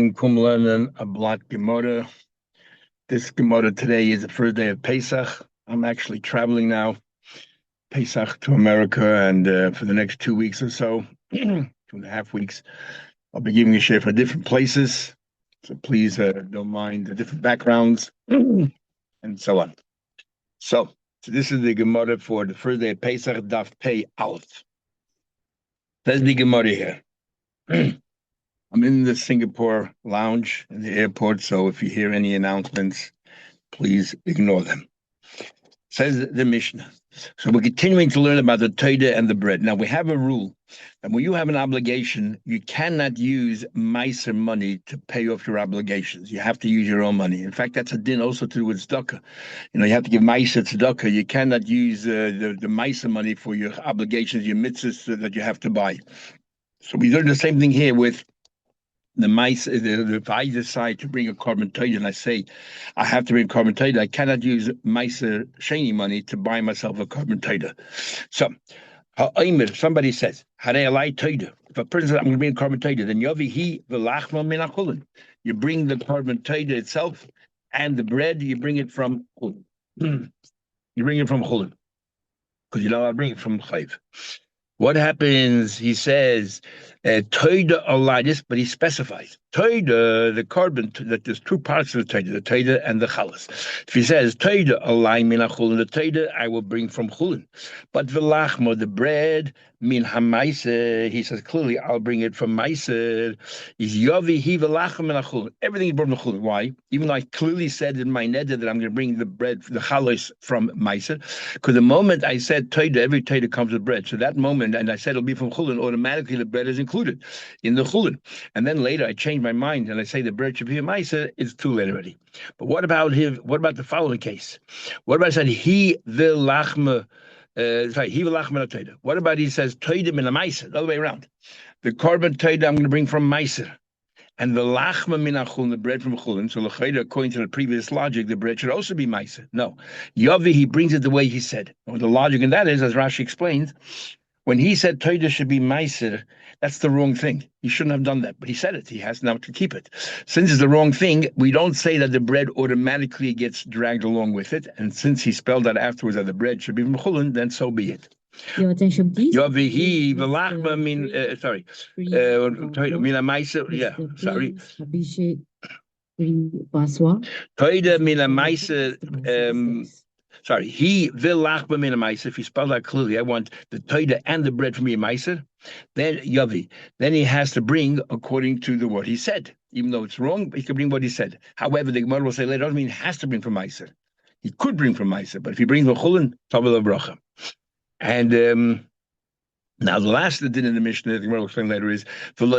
Kumlan a block Gemara. This Gemara today is the first day of Pesach. I'm actually traveling now, Pesach to America, and for the next 2 weeks or so, 2.5 weeks, I'll be giving a share for different places. So please don't mind the different backgrounds and so on. So this is the Gemara for the first day of Pesach, Daf Pei Aleph. There's the Gemara here. I'm in the Singapore lounge in the airport, so if you hear any announcements, please ignore them. Says the Mishnah. So we're continuing to learn about the Torah and the bread. Now we have a rule that when you have an obligation, you cannot use Meiser money to pay off your obligations. You have to use your own money. In fact, that's a din also to do with tzedakah. You have to give Meiser tzedakah. You cannot use the Meiser money for your obligations, your mitzvahs that you have to buy. So we learn the same thing here with the mice. If I decide to bring a carbon Torah and I say I have to bring carbon Torah, I cannot use mice sheni money to buy myself a carbon Torah. So, somebody says, if a person says I'm going to bring a carbon Torah, then yavi v'lachma min ha'chulin. You bring the carbon Torah itself and the bread. You bring it from chulin. You bring it from chulin because you're not allowed to bring it from chayv. What happens? He says, Toida alai, but he specifies. Toida, the carbon, that there's two parts of the Toida and the chalas. If he says, Toida alai min ha'chulin, the Toida I will bring from chulin. But v'lachma, the bread, min ha'maise, he says clearly, I'll bring it from maise. Is yavi hi v'lachma min ha'chulin. Everything is brought from chulin. Why? Even though I clearly said in my neder that I'm going to bring the bread, the chalas from maise, because the moment I said Toida, every Toida comes with bread. So that moment, and I said it'll be from chulin, automatically the bread is included in the chulin. And then later I changed my mind and I say the bread should be a maisa. It's too late already. But what about the following case? What about I said he the lachma? He will lachma toida. What about he says toida min a maisa? The other way around. The carbon toida I'm going to bring from maisa. And the lachma min ha'chulin, the bread from chulin. So according to the previous logic, the bread should also be maisa. No, Yavi, he brings it the way he said. Well, the logic in that is, as Rashi explains, when he said Toida should be Meiser, that's the wrong thing. He shouldn't have done that, but he said it. He has now to keep it. Since it's the wrong thing, we don't say that the bread automatically gets dragged along with it. And since he spelled that afterwards that the bread should be from chulin, then so be it. Yavihi v'lachma min sorry, mina Meiser. Yeah, sorry. Toida mina Meiser. Sorry, he vil lachma min meiser. If he spelled out clearly, I want the toida and the bread from me meiser. Then yavi. Then he has to bring according to what he said. Even though it's wrong, he can bring what he said. However, the Gemara will say later, doesn't mean he has to bring from meiser. He could bring from meiser, but if he brings from chulin, tabel bracha. And now the last that did in the Mishnah, the Gemara will explain later, is when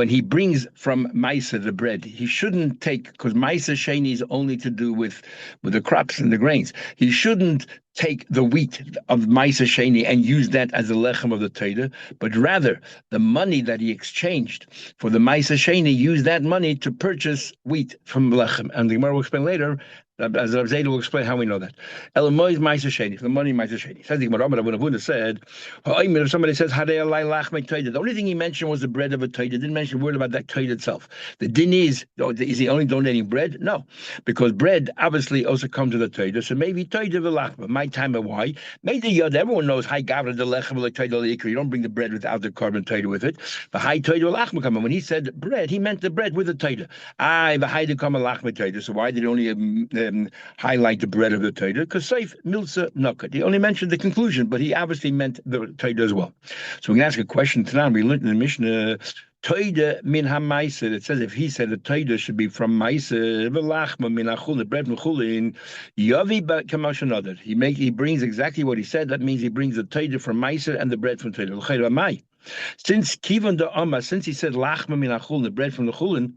he brings from Maisa the bread, he shouldn't take, because Maisa Sheni is only to do with the crops and the grains. He shouldn't take the wheat of Maisa Sheni and use that as the lechem of the Torah, but rather the money that he exchanged for the Maisa Sheni, use that money to purchase wheat from lechem. And the Gemara will explain later, as Rav Zayda will explain how we know that. Elamoy is Meiser Sheni, the money Meiser Sheni. Says the Gemara, Rabbi said, if somebody says, the only thing he mentioned was the bread of a Torah. Didn't mention a word about that Torah itself. The din is he only donating bread? No, because bread obviously also comes with the Torah. So maybe Torah v'lachma. My time of why? Maybe yod. Everyone knows high gavra the lechem v'leikra. You don't bring the bread without the carbon Torah with it. The high Torah v'lachma come. When he said bread, he meant the bread with the Torah. The high to come lachma Torah. So why did he only highlight the bread of the Torah? Because Seif Milsa Nakat. He only mentioned the conclusion, but he obviously meant the Torah as well. So we can ask a question tonight. We learned in the Mishnah, Toida min ha-meiser. It says if he said the Toida should be from meiser, v'lachma min ha'chulin, the bread from chulin, yavi kamash another. He brings exactly what he said. That means he brings the Toida from meiser and the bread from Toida. Since kivan the amma, since he said lachma min ha'chulin, the bread from the chulin,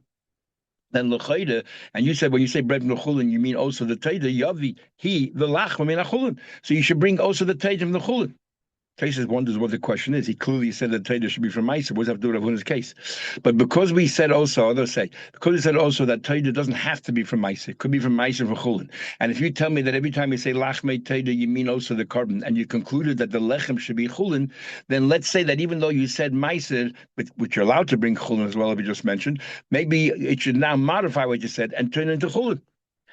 then l'chayda, and you said when you say bread from the chulin, you mean also the Toida, yavi, the lachma min ha'chulin. So you should bring also the Toida from the chulin. Tosfos wonders what the question is. He clearly said that Torah should be from Meiser. What does that have to do with Rav Huna's case? But because we said also, others say, because we said also that Torah doesn't have to be from Meiser. It could be from Meiser for Chulin. And if you tell me that every time you say Lachmei Torah, you mean also the carbon, and you concluded that the Lechem should be Chulin, then let's say that even though you said Meiser, which you're allowed to bring Chulin as well, as we just mentioned, maybe it should now modify what you said and turn into Chulin.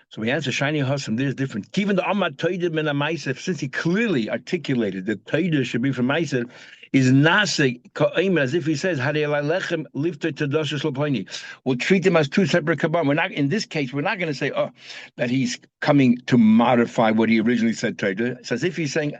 So we answer Shiny Hassam, there's different. Even the Amad Toida min Meiser, since he clearly articulated that Toida should be from Meiser, is Nase as if he says, lechem lifter tadashus lopoini. We'll treat him as two separate kabbalah. We're not in this case, we're not going to say, that he's coming to modify what he originally said Toida. It's as if he's saying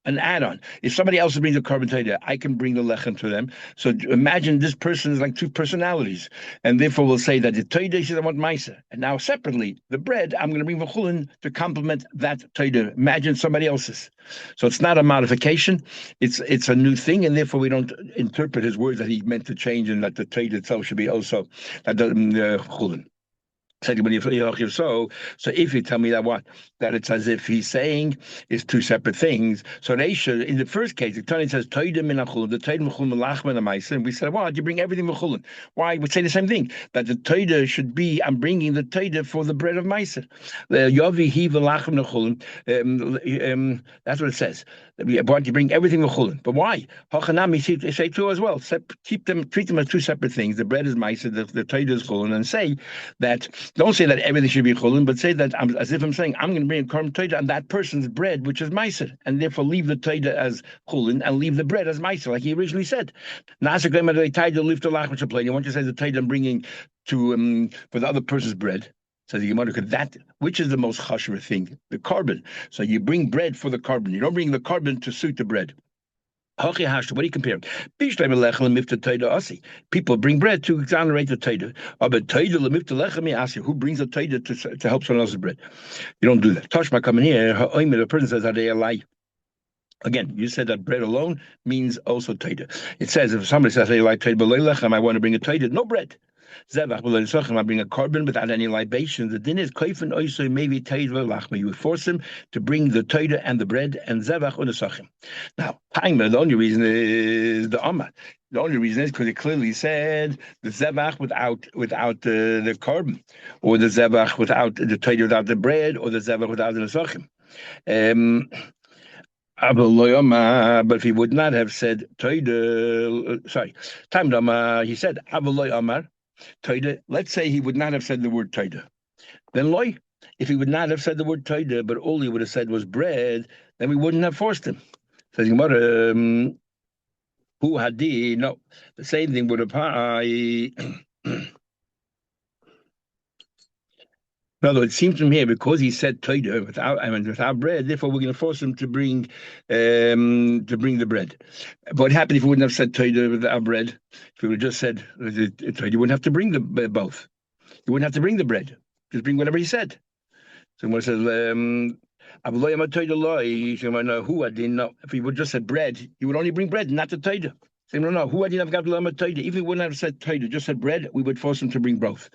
an add-on. If somebody else brings a carbon Toida, I can bring the lechem to them. So imagine this person is like two personalities, and therefore we'll say that the Toida says I want Meiser, and now separately the bread I'm going to bring V'chulin to complement that Toida. Imagine somebody else's. So it's not a modification; it's a new thing, and therefore we don't interpret his words that he meant to change, and that the Toida itself should be also that the V'chulin. So if you tell me that it's as if he's saying it's two separate things, so they should, in the first case, the Tanya says Toida min achulin, the Toida mechulin melachman amaisin, and we said, well, you bring everything mechulin. Why? We say the same thing, that the Toida should be, I'm bringing the Toida for the bread of meiser. The Yovi he velachman mechulin. That's what it says. We want to bring everything mechulin, but why? Hachanami say two as well. Treat them as two separate things. The bread is meiser, the Toida is chulin, and say that. Don't say that everything should be chulin, but say that as if I'm saying I'm going to bring a korban toida on that person's bread, which is meiser, and therefore leave the toida as chulin and leave the bread as meiser, like he originally said. Nasa toida lift the lach which a plane. You want to say the toida I'm bringing to for the other person's bread. Says the Gemara, that which is the most chashuv thing, the carbon. So you bring bread for the carbon. You don't bring the carbon to suit the bread. What do you compare? People bring bread to exonerate the taida. Who brings the taida to help someone else's bread? You don't do that. Tashma coming here, the person says that they lie. Again, you said that bread alone means also taida. It says if somebody says they like taida, I want to bring a taida, no bread. I bring a carbon without any libations. The din is koifen oisoi maybe taida lachma. You would force him to bring the taida and the bread and zevach unesachim. Now, the only reason is the amma. The only reason is because it clearly said the zevach without the carbon, or the zevach without the taida without the bread, or the zevach without the nesachim. But if he would not have said taida, he said avaloy amar. Toida. Let's say he would not have said the word toida. Then loy, if he would not have said the word toida, but all he would have said was bread, then we wouldn't have forced him. Says Gemara, who hadi? No, the same thing would apply. No, it seems from here because he said toida without bread, therefore we're going to force him to bring the bread. But what happened if he wouldn't have said toida without bread? If he would have just said toida, you wouldn't have to bring the both. You wouldn't have to bring the bread. Just bring whatever he said. So when it says who I didn't know. If he would just said bread, he would only bring bread, not the toida. Say, no, who I didn't have got lama toida. If he wouldn't have said toida, just said bread, we would force him to bring both.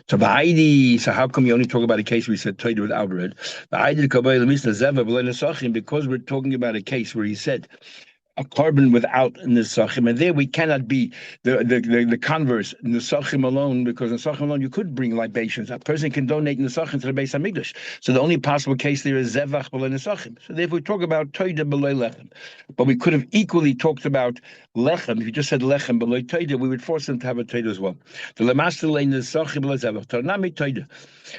So how come you only talk about a case where he said toida without bread? Because we're talking about a case where he said a carbon without nesachim, and there we cannot be the converse nesachim alone, because nesachim alone you could bring libations. A person can donate nesachim to the Beis Hamikdash. So the only possible case there is zevach below nesachim. So therefore we talk about toida below lechem, but we could have equally talked about lechem. If you just said lechem below toida, we would force them to have a toida as well. The lemaster lein nesachim below zevach tornami toida.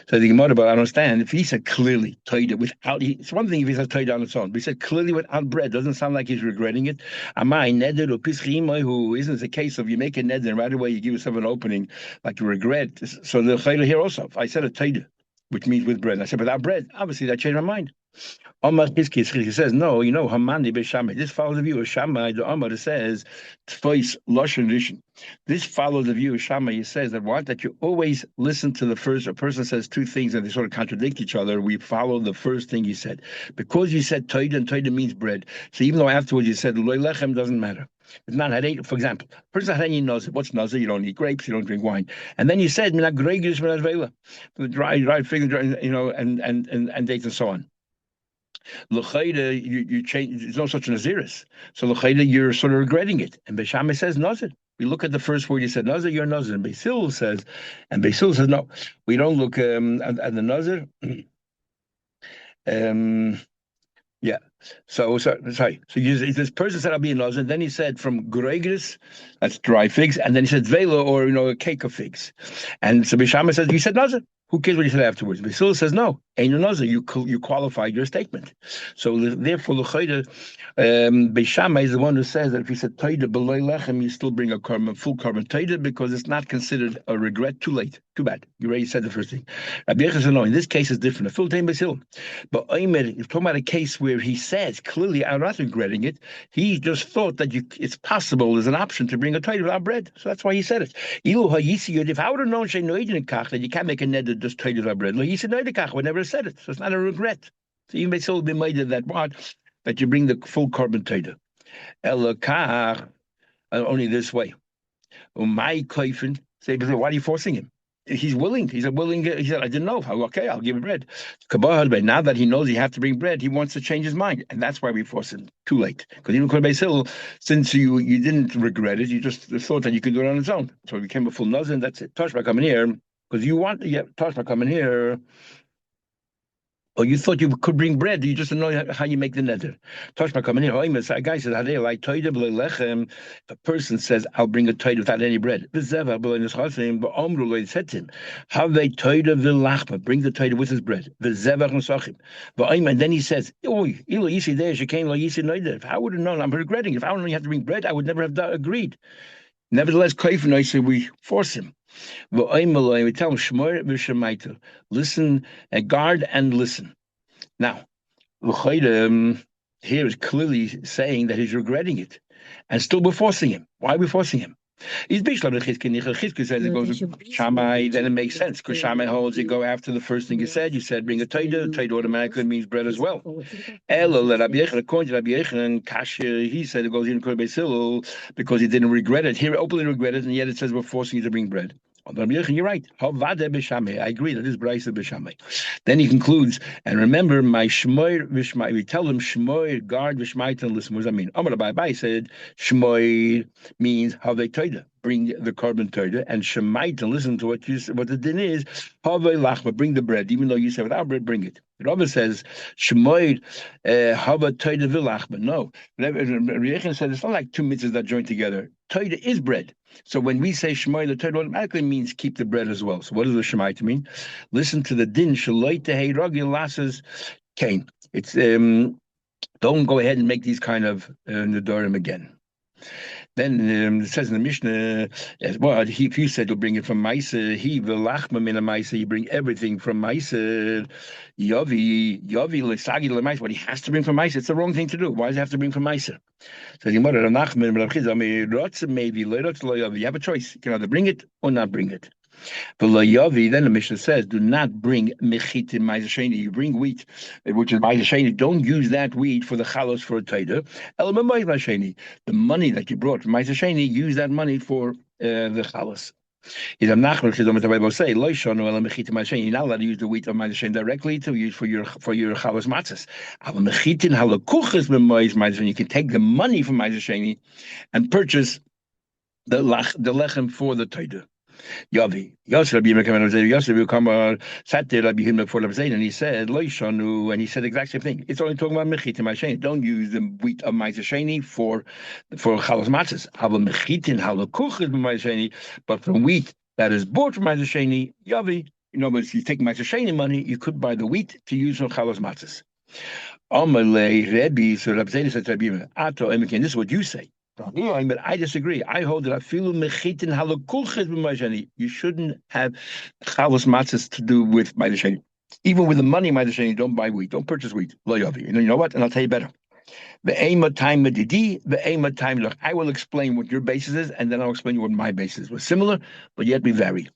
So the Gemara, but I understand if he said clearly toida without, it's one thing if he says toida on its own, but he said clearly without bread, doesn't sound like he's regretting it. Amai neder or pischimai, who isn't the case of you make a neder and right away you give yourself an opening like you regret. So the chayla here also, if I said a toida, which means with bread, and I said without bread, obviously that changed my mind. He says, no, Hamani Beshamai. This follows the view of Shammai. The Amar says, twice Lashon Rishon. This follows the view of Shammai. He says that you always listen to the first. A person says two things and they sort of contradict each other. We follow the first thing he said. Because you said toida, and toida means bread. So even though afterwards you said loy lechem, doesn't matter. It's not hadei. For example, person hadei knows what's nazar. You don't eat grapes. You don't drink wine. And then you said minag gregish minag vela, the dry fig, and dates and so on. L'chayda, you change. There's no such an aziris. So l'chayda, you're sort of regretting it. And Beishamai says nazir. We look at the first word you said nazir. You're nazir. And Beisil says no. We don't look at the nazir. Um, yeah. So sorry. So this person said I'll be a nazir. Then he said from gregris, that's dry figs, and then he said vela, or a cake of figs. And so Beishamai says you said nazir. Who cares what he said afterwards? Basil says no. Ain't another. You qualified your statement. So therefore, l'chayda, Beishamai is the one who says that if he said taida b'loy lechem, you still bring a full carbon taida because it's not considered a regret. Too late. Too bad. You already said the first thing. Rabbi Yechon said no. In this case, it's different. A full time Basil. But Omer, you're talking about a case where he says clearly, I'm not regretting it. He just thought that it's possible. There's an option to bring a taida without bread. So that's why he said it. If I would have known that you can't make a neder just traded our bread. He said neidekach. We never said it, so it's not a regret. So you may still be made of that part that you bring the full carbon trader. Elakach, only this way. My koifin say, why are you forcing him? He's willing. He said, I didn't know. Okay, I'll give him bread. But now that he knows he has to bring bread, he wants to change his mind. And that's why we force him. Too late. Because even Basil, since you didn't regret it, you just thought that you could do it on its own. So it became a full nuzz, and that's it. Toshba coming here. Because you want, Toshba coming here. Or you thought you could bring bread, you just don't know how you make the neder. Toshma coming here. A guy says, if a person says, I'll bring a toida without any bread. Said to him, have they toida v'lachma, bring the toida with his bread. And then he says, if I would have known, I'm regretting. If I would have known you have to bring bread, I would never have agreed. Nevertheless, I say we force him. We tell him, Shmor listen, guard and listen. Now, here is clearly saying that he's regretting it, and still we're forcing him. Why are we forcing him? He's Bishlam Chizki says it goes to Shammai, then it makes sense because Shammai holds you go after the first thing you said. You said bring a taida automatically means bread as well. According to Rabbi Yechon, Kasher, he said it goes in Basil because he didn't regret it. Here, openly regret it, and yet it says we're forcing you to bring bread. You're right. I agree that is Braisa B'Shamay. Then he concludes, and remember, my Shmoir Vishmai. We tell him Shmoir, guard Vishmai, and listen. What does that mean? Amar Abai said Shmoir means how they toida, bring the carbon toida, and Shemait, and listen to what the din is. Havei lachma, bring the bread, even though you say without bread, bring it. The Rava says Shmoir hava toida v'lachma. No, Rebbe said it's not like two mitzvahs that join together. Toida is bread. So when we say Shemai, the Torah automatically means keep the bread as well. So what does the Shemai to mean? Listen to the din Shaloi Tehei Ragil Lasses Cain. It's don't go ahead and make these kind of Nedarim again. Then it says in the Mishnah, well, if you said you'll bring it from Maisa, he v'lachma min Maisa, you bring everything from Maisa. Yavi l'sagi l'Maisa. What he has to bring from Maisa, it's the wrong thing to do. Why does he have to bring from Maisa? So you have a choice. You can either bring it or not bring it. Then the Mishnah says, do not bring mechitim ma'aseh. You bring wheat, which is ma'aseh. Don't use that wheat for the chalos for a taida. The money that you brought from ma'aseh, use that money for the chalos. You're not allowed to use the wheat of ma'aseh directly to use for your chalos matzahs. You can take the money from ma'aseh and purchase the lechem for the taida. Yavi. Yosef will come sat there Rabbi Him before Rabbi Zayn, and he said, Loishanu, and he said the exact same thing. It's only talking about mechitim ma'aseh. Don't use the wheat of ma'aseh for chalos matzahs. Have a mechitin halakuchas ma'aseh, but from wheat that is bought from ma'aseh, Yavi. But if you take ma'aseh money, you could buy the wheat to use for chalos matzahs. Amalei Rebbe, so Rabbi Zayn said to Rabbi Him, Ato Emikin, this is what you say. But I disagree. I hold that I feel mechitin halakulches b'ma'aseh. You shouldn't have chalos matzahs to do with ma'aseh. Even with the money ma'aseh, don't buy wheat. Don't purchase wheat. Lo yavi. You know what? And I'll tell you better. I will explain what your basis is, and then I'll explain what my basis is. We're similar, but yet we vary.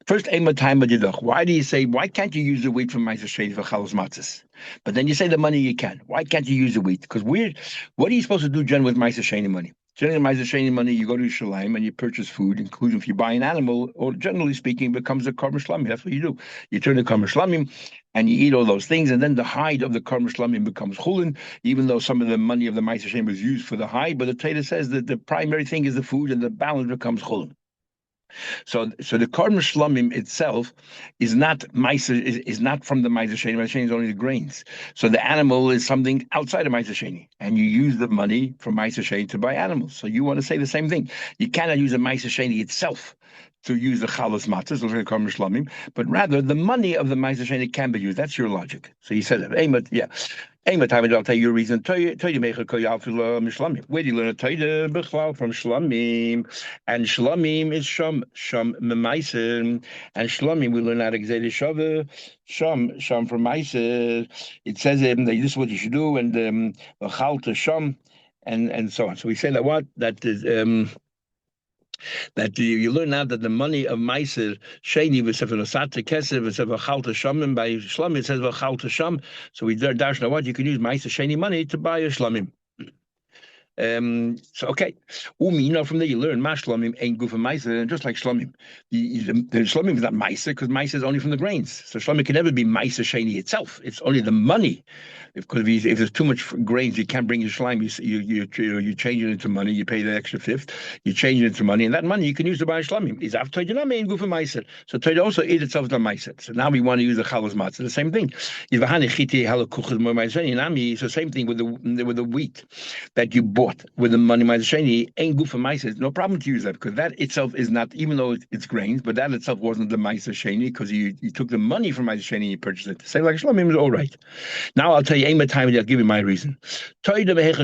First, why do you say, why can't you use the wheat from ma'aseh for chalos matzahs? But then you say the money you can. Why can't you use the wheat? Because what are you supposed to do, Jen, with ma'aseh money? Generally, Ma'aser Sheni money, you go to Shalim and you purchase food, including if you buy an animal, or generally speaking, becomes a Karma Shlamim. That's what you do. You turn the Karma Shlamim and you eat all those things, and then the hide of the Karma Shlamim becomes Chulin, even though some of the money of the Ma'aser Sheni was used for the hide. But the Torah says that the primary thing is the food, and the balance becomes Chulin. So the korban shlamim itself is not ma'aser, is not from the ma'aser sheni. Ma'aser sheni is only the grains. So the animal is something outside of ma'aser sheni, and you use the money from ma'aser sheni to buy animals. So you want to say the same thing. You cannot use a ma'aser sheni itself to use the chalas matzahs, those are korban shlamim, but rather the money of the ma'aser sheni can be used. That's your logic. So you said that. Yeah. I'll tell you a reason. Where do you learn a Torah b'chlal from Shlamim? And Shlamim is Sham Memaiser. And Shlamim we learn out of Gzei Shava, Sham from Maiser. It says that this is what you should do, and B'chal to Sham, and so on. So we say that that is that you learn now that the money of Meiser Sheni v'sefer Osata Keser v'sefer Chalta Shamim by Shlamim, it says Chalta Sham. So we dash now what you can use Meiser Sheni money to buy a Shlamim. So okay, from there you learn Shlamim ain't good for Meiser, and just like Shlamim, the Shlamim is not Meiser because Meiser is only from the grains. So Shlamim can never be Meiser Sheni itself. It's only the money. Because if there's too much grains, you can't bring your slime. You change it into money. You pay the extra fifth. You change it into money, and that money you can use to buy shlamim. Is after you not good for meiser. So Torah also eat itself the meiser. So now we want to use the chalas matzah. The same thing. It's the same thing with the wheat that you bought with the money meiser sheni ain't good for meiser. No problem to use that because that itself is not, even though it's grains, but that itself wasn't the meiser sheni because you took the money from meiser sheni and you purchased it. Same like shlamim is all right. Now I'll tell you. Time I'll give you my reason. Where do you learn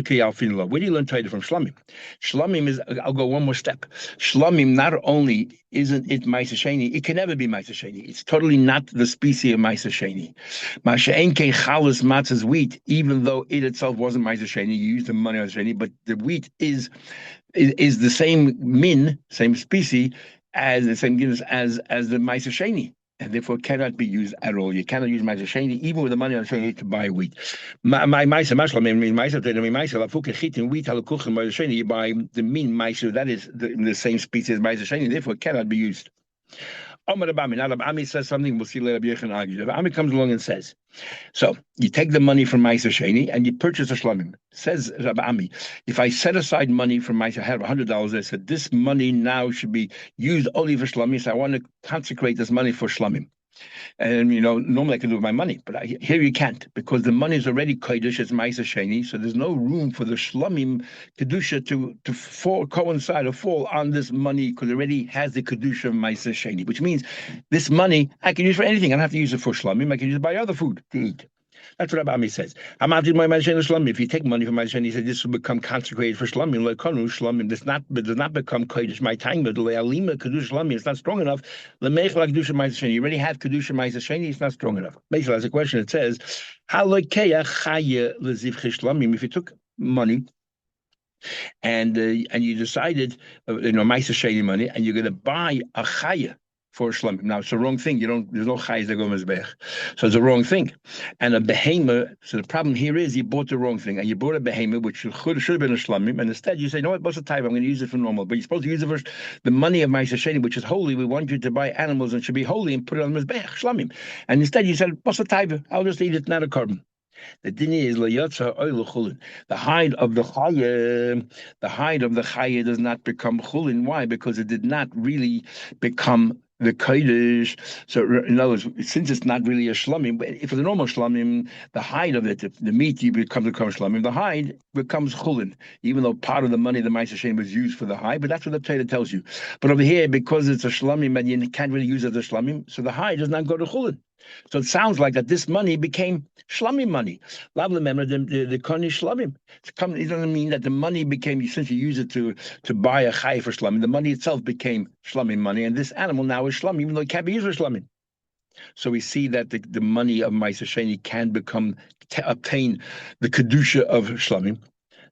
Torah from Shlamim? Shlamim is, I'll go one more step. Shlamim not only isn't it Ma'aser Sheni, it can never be Ma'aser Sheni. It's totally not the species of Ma'aser Sheni. Ma'ashe'en kein chalas matzah's wheat, even though it itself wasn't Ma'aser Sheni, you use the money of Sheni, but the wheat is the same same species as the same genus as the Ma'aser Sheni. And therefore cannot be used at all. You cannot use Ma'aser Sheni even with the money on Sheni to buy wheat. My Ma'aser Mashlam means Ma'aser Lafuke Chit and wheat Halakuch and Ma'aser Sheni. You buy the mean Ma'aser that is the same species as Ma'aser Sheni. Therefore cannot be used. Omar Abami. Now Abami says something. We'll see later. Yechon argues. Abami comes along and says, so you take the money from Ma'aser Sheni and you purchase a shlamim. Says Rabbi Ami, if I set aside money from Ma'aser, I have $100. I said this money now should be used only for shlamim. So I want to consecrate this money for shlamim. And normally I can do it with my money, but here you can't because the money is already kodesh. It's Ma'aser Sheni, so there's no room for the shlamim kedusha to coincide or fall on this money because it already has the kedusha of Ma'aser Sheni, which means this money I can use for anything. I don't have to use it for shlamim. I can use it to buy other food to eat. That's what Rabbi Ami says. If you take money from my sheni, he said this will become consecrated for shlamim. Shlamim does not become kodesh. My time, but le'alima kedusha shlamim. It's not strong enough. Le'meichel kedusha ma'aser sheni. You already have kedusha ma'aser sheni. It's not strong enough. Basically, as a question, it says, if you took money and you decided, ma'aser sheni money, and you're going to buy a chaya for shlamim. Now it's the wrong thing. There's no chayes that go mizbech, so it's the wrong thing. And a behema. So the problem here is you bought the wrong thing, and you bought a behema which should have been a shlamim, and instead you say, no, what's the type? I'm going to use it for normal. But you're supposed to use it for the money of Ma'aser Sheni, which is holy. We want you to buy animals and should be holy and put it on mizbech shlamim. And instead you said, what's the type? I'll just eat it, not a carbon. The dini is the hide of the chaya does not become chulin. Why? Because it did not really become the kodesh. So in other words, since it's not really a shlamim, but if it's a normal shlamim, the hide of it, if the meat you become shlamim, the hide becomes chulin, even though part of the money of the Ma'aser Sheni was used for the hide. But that's what the Torah tells you. But over here, because it's a shlamim and you can't really use it as a shlamim, so the hide does not go to chulin. So it sounds like that this money became shlamim money. The koni shlamim. It doesn't mean that the money became, since you use it to buy a chay for shlamim, the money itself became shlamim money, and this animal now is shlamim, even though it can't be used for shlamim. So we see that the money of Ma'aser Sheni can obtain the kedusha of shlamim.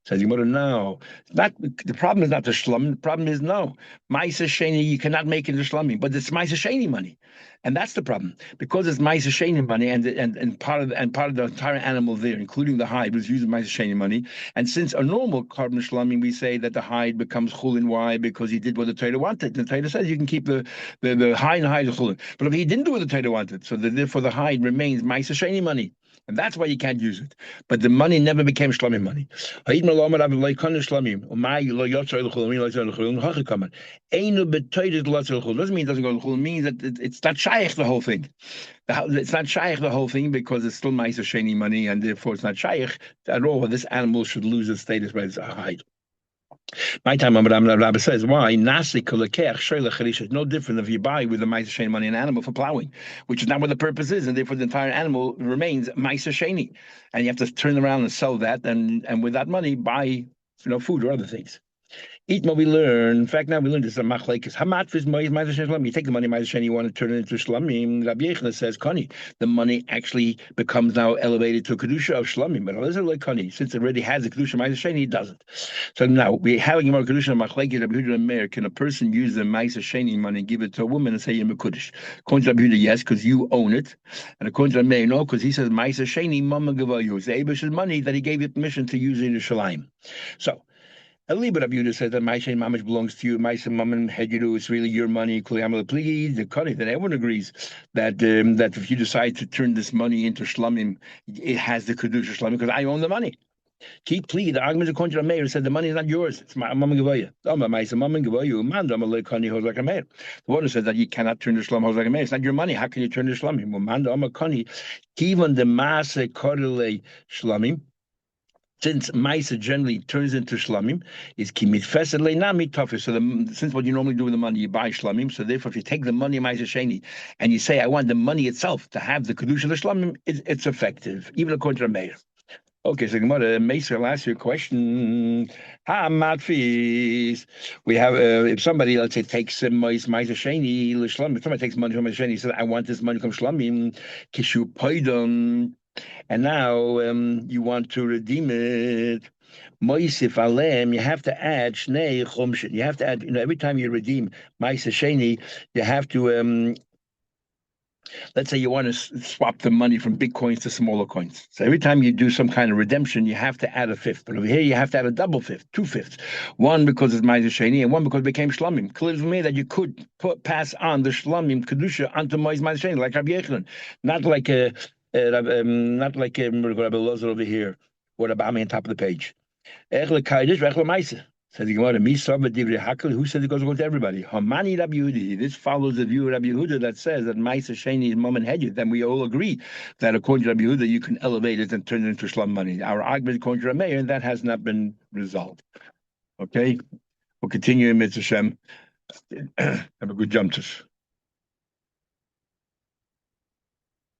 Says Gemara, no. Not the problem is not the shlum. The problem is no. Ma'aser sheni, you cannot make it the shlumim, but it's ma'aser sheni money. And that's the problem. Because it's ma'aser sheni money and part of the entire animal there, including the hide, was used as ma'aser sheni money. And since a normal carbon shlumim, we say that the hide becomes chulin. Why? Because he did what the Torah wanted. The Torah says you can keep the hide and hide of chulin. But if he didn't do what the Torah wanted, so therefore the hide remains ma'aser sheni money. And that's why you can't use it. But the money never became shlamim money. Doesn't mean it doesn't go to chul. It means that it's not shaykh the whole thing. It's not shaykh the whole thing because it's still ma'aser sheni money, and therefore it's not shaykh at all. This animal should lose its status by its hide. My time, Rabbi says, why? Nasi is no different if you buy with the ma'aser sheni money an animal for plowing, which is not what the purpose is, and therefore the entire animal remains ma'aser sheni, and you have to turn around and sell that, and with that money buy food or other things. Eat what we learn. In fact, now we learn this is a machlekes. Hamatfiz ma'aser sheni. You take the money ma'aser sheni, you want to turn it into shlamim. Rabbi Yechonah says, Kani, the money actually becomes now elevated to a kedusha of shlamim. But Elazar like Kani, since it already has a kedusha ma'aser sheni, it doesn't. So now we have a more kedusha machlekes. Rabbi Yehuda and Meir, can a person use the ma'aser sheni money and give it to a woman and say you're mekudesh? According to Rabbi Yehuda, yes, because you own it, and according to Rabbi Meir, no, because he says ma'aser sheni mama gavayu. It's the Eibish's money that he gave you permission to use in Yerushalayim. So. A little bit of Yehuda said that Ma'aseh Mamash belongs to you. Ma'aseh Mammon Hedyidu, it's really your money. Kuliyam Pligi, the Kani. Then everyone agrees that that if you decide to turn this money into shlamim, it has the kedusha shlamim because I own the money. Keep plea. The argument according to the mayor said the money is not yours. It's my Mammon Gavaya. Ma'aseh Mammon Gavaya. Man, Amalek Kani Hos like mayor. The one who says that you cannot turn the shlam Hos like mayor. It's not your money. How can you turn the shlamim? Man, Amalek Kani. Even the Maaseh Korele shlamim. Since Maisa generally turns into shlamim, is kimit fesed leinami tougher. So since what you normally do with the money, you buy shlamim. So therefore, if you take the money Maisa sheni and you say, I want the money itself to have the kedusha of the shlamim, it's effective, even according to the mayor. Okay, so Gemara, Meisel will ask you a question. Matfis. We have if somebody, let's say, takes Maisa sheni l'shlamim. If somebody takes money from Maisa sheni, says, I want this money from shlamim, kishu poidon. And now you want to redeem it. Moisif alem, you have to add shnei chumshin. You have to add, every time you redeem Maisa Sheni, you have to, let's say you want to swap the money from big coins to smaller coins. So every time you do some kind of redemption, you have to add a fifth. But over here, you have to add a double fifth, 2/5. One because it's Maisa Sheni, and one because it became shlamim. Clear for me that you could pass on the shlamim kedusha onto Maisa Sheni, like Rabbi Yechonah, not like Rabbi Lozer over here, or Rabbi Ami on top of the page. Says the Gemara, who said it goes to everybody? Hamani Rabbi Yehudi. This follows the view of Rabbi Yehuda that says that Maisa Sheni is Mom and Hedyu. Then we all agree that according to Rabbi Yehuda, you can elevate it and turn it into shlam money. Our argument according to Rabbi Meir, and that has not been resolved. Okay? We'll continue in Mitzvah Shem. Have a good jump.